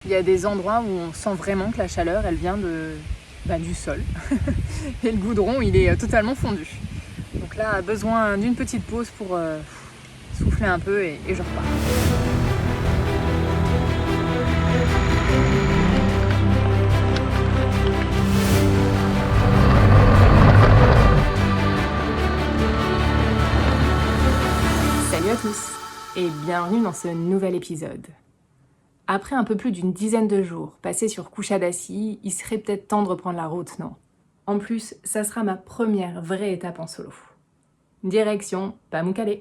Il y a des endroits où on sent vraiment que la chaleur, elle vient du sol. Et le goudron, il est totalement fondu. Donc là, besoin d'une petite pause pour souffler un peu et je repars. Salut à tous et bienvenue dans ce nouvel épisode. Après un peu plus d'une dizaine de jours passés sur Kuchadasi, il serait peut-être temps de reprendre la route, non? En plus, ça sera ma première vraie étape en solo. Direction Pamukkale.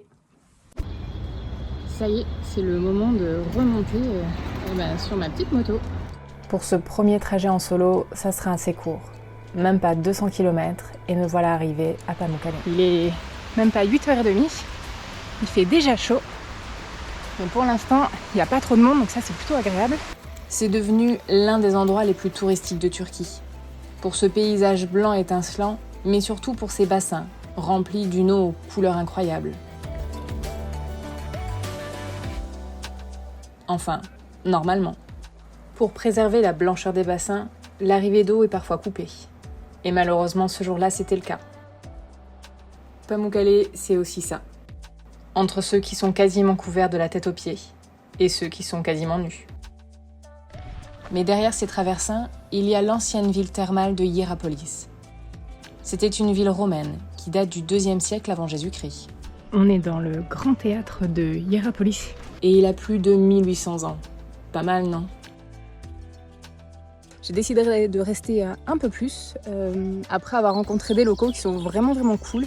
Ça y est, c'est le moment de remonter sur ma petite moto. Pour ce premier trajet en solo, ça sera assez court. Même pas 200 km et me voilà arrivée à Pamukkale. Il est même pas 8h30, il fait déjà chaud. Mais pour l'instant, il n'y a pas trop de monde, donc ça c'est plutôt agréable. C'est devenu l'un des endroits les plus touristiques de Turquie. Pour ce paysage blanc étincelant, mais surtout pour ses bassins, remplis d'une eau aux couleurs incroyables. Enfin, normalement. Pour préserver la blancheur des bassins, l'arrivée d'eau est parfois coupée. Et malheureusement, ce jour-là, c'était le cas. Pamukkale, c'est aussi ça. Entre ceux qui sont quasiment couverts de la tête aux pieds et ceux qui sont quasiment nus. Mais derrière ces traversins, il y a l'ancienne ville thermale de Hiérapolis. C'était une ville romaine qui date du IIe siècle avant Jésus-Christ. On est dans le grand théâtre de Hiérapolis. Et il a plus de 1800 ans. Pas mal, non? J'ai décidé de rester un peu plus, après avoir rencontré des locaux qui sont vraiment cool,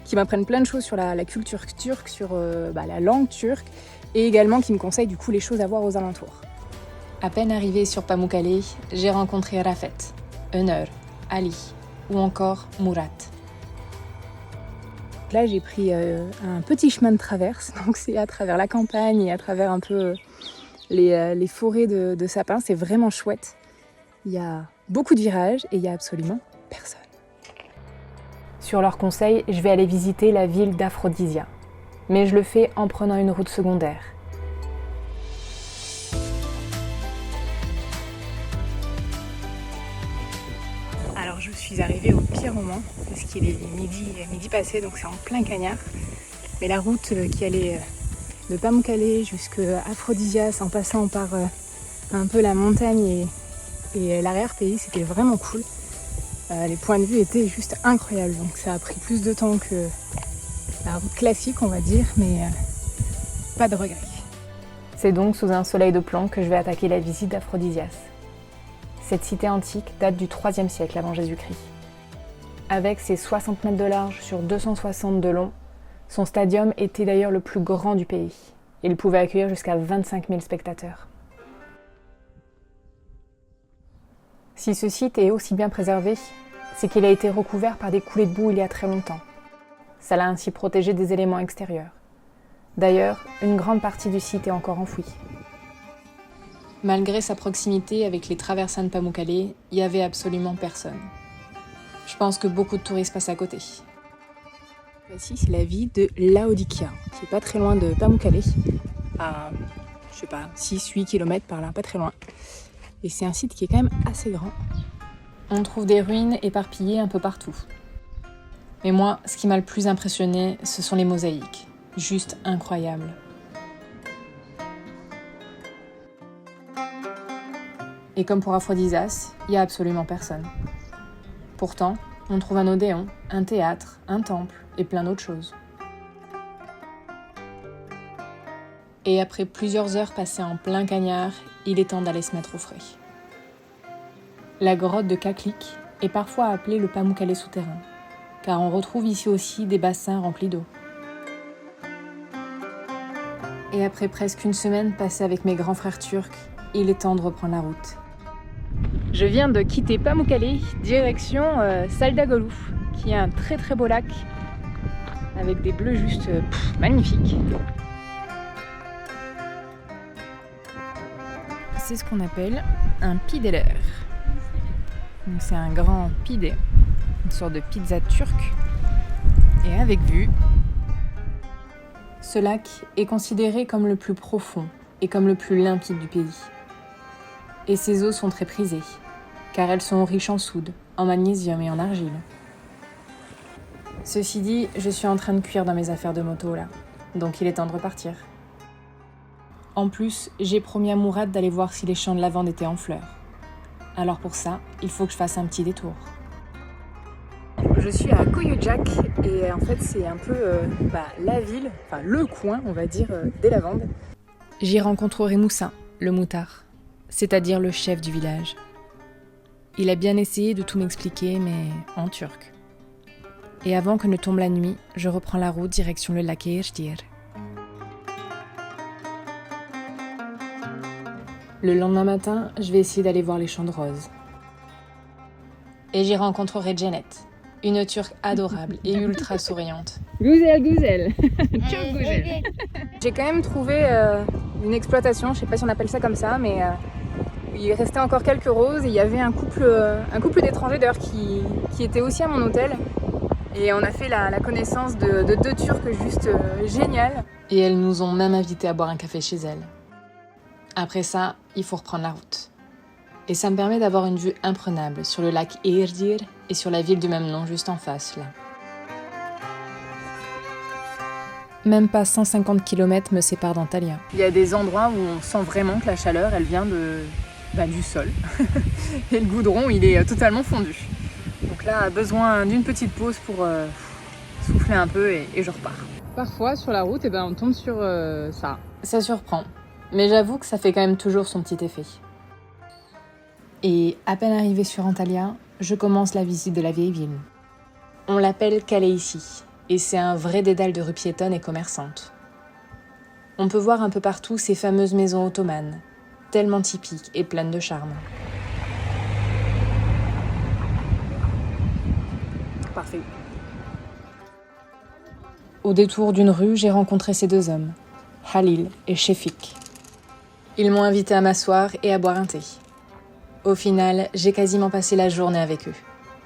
qui m'apprennent plein de choses sur la culture turque, sur la langue turque, et également qui me conseillent du coup les choses à voir aux alentours. À peine arrivée sur Pamukkale, j'ai rencontré Rafet, Önür, Ali ou encore Murat. Là j'ai pris un petit chemin de traverse, donc c'est à travers la campagne et à travers un peu les forêts de sapins, c'est vraiment chouette. Il y a beaucoup de virages et il y a absolument personne. Sur leur conseil, je vais aller visiter la ville d'Aphrodisia. Mais je le fais en prenant une route secondaire. Alors je suis arrivée au pire moment, parce qu'il est midi passé, donc c'est en plein cagnard. Mais la route qui allait de Pamukkale jusqu'à Aphrodisias, en passant par un peu la montagne et l'arrière-pays, c'était vraiment cool. Les points de vue étaient juste incroyables, donc ça a pris plus de temps que la route classique, on va dire, mais pas de regrets. C'est donc sous un soleil de plomb que je vais attaquer la visite d'Aphrodisias. Cette cité antique date du IIIe siècle avant Jésus-Christ. Avec ses 60 mètres de large sur 260 de long, son stadium était d'ailleurs le plus grand du pays. Il pouvait accueillir jusqu'à 25 000 spectateurs. Si ce site est aussi bien préservé, c'est qu'il a été recouvert par des coulées de boue il y a très longtemps. Ça l'a ainsi protégé des éléments extérieurs. D'ailleurs, une grande partie du site est encore enfouie. Malgré sa proximité avec les traversins de Pamukkale, il n'y avait absolument personne. Je pense que beaucoup de touristes passent à côté. Ici, c'est la ville de Laodicea, qui est pas très loin de Pamukkale, à 6-8 km par là, pas très loin. Et c'est un site qui est quand même assez grand. On trouve des ruines éparpillées un peu partout. Mais moi, ce qui m'a le plus impressionné, ce sont les mosaïques. Juste incroyables. Et comme pour Aphrodisias, il n'y a absolument personne. Pourtant, on trouve un odéon, un théâtre, un temple et plein d'autres choses. Et après plusieurs heures passées en plein cagnard, il est temps d'aller se mettre au frais. La grotte de Kaklik est parfois appelée le Pamukkale souterrain, car on retrouve ici aussi des bassins remplis d'eau. Et après presque une semaine passée avec mes grands frères turcs, il est temps de reprendre la route. Je viens de quitter Pamukkale, direction Saldagolu, qui est un très beau lac, avec des bleus juste magnifiques. C'est ce qu'on appelle un pideler. Donc c'est un grand pide, une sorte de pizza turque, et avec vue. Ce lac est considéré comme le plus profond et comme le plus limpide du pays. Et ces eaux sont très prisées, car elles sont riches en soude, en magnésium et en argile. Ceci dit, je suis en train de cuire dans mes affaires de moto là, donc il est temps de repartir. En plus, j'ai promis à Mourad d'aller voir si les champs de lavande étaient en fleurs. Alors pour ça, il faut que je fasse un petit détour. Je suis à Koyujak et en fait c'est un peu la ville, enfin le coin on va dire des lavandes. J'y rencontrerai Moussa, le moutard, c'est-à-dire le chef du village. Il a bien essayé de tout m'expliquer mais en turc. Et avant que ne tombe la nuit, je reprends la route direction le lac Eğirdir. Le lendemain matin, je vais essayer d'aller voir les champs de roses. Et j'y rencontrerai Janet, une Turque adorable et ultra souriante. Güzel. Çok güzel. J'ai quand même trouvé une exploitation, je sais pas si on appelle ça comme ça, mais il restait encore quelques roses et il y avait un couple d'étrangers d'ailleurs qui était aussi à mon hôtel. Et on a fait la connaissance de deux Turcs juste géniales. Et elles nous ont même invités à boire un café chez elles. Après ça, il faut reprendre la route. Et ça me permet d'avoir une vue imprenable sur le lac Eğirdir et sur la ville du même nom juste en face, là. Même pas 150 km me séparent d'Antalya. Il y a des endroits où on sent vraiment que la chaleur, elle vient du sol. Et le goudron, il est totalement fondu. Donc là, besoin d'une petite pause pour souffler un peu et je repars. Parfois, sur la route, on tombe sur ça. Ça surprend. Mais j'avoue que ça fait quand même toujours son petit effet. Et à peine arrivé sur Antalya, je commence la visite de la vieille ville. On l'appelle Calais ici, et c'est un vrai dédale de rues piétonnes et commerçantes. On peut voir un peu partout ces fameuses maisons ottomanes, tellement typiques et pleines de charme. Parfait. Au détour d'une rue, j'ai rencontré ces deux hommes, Halil et Shefik. Ils m'ont invité à m'asseoir et à boire un thé. Au final, j'ai quasiment passé la journée avec eux.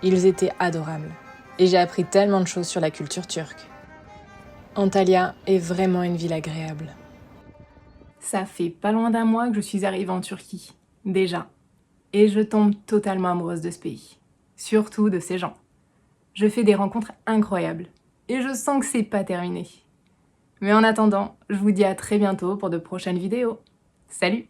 Ils étaient adorables. Et j'ai appris tellement de choses sur la culture turque. Antalya est vraiment une ville agréable. Ça fait pas loin d'un mois que je suis arrivée en Turquie, déjà. Et je tombe totalement amoureuse de ce pays. Surtout de ces gens. Je fais des rencontres incroyables. Et je sens que c'est pas terminé. Mais en attendant, je vous dis à très bientôt pour de prochaines vidéos. Salut!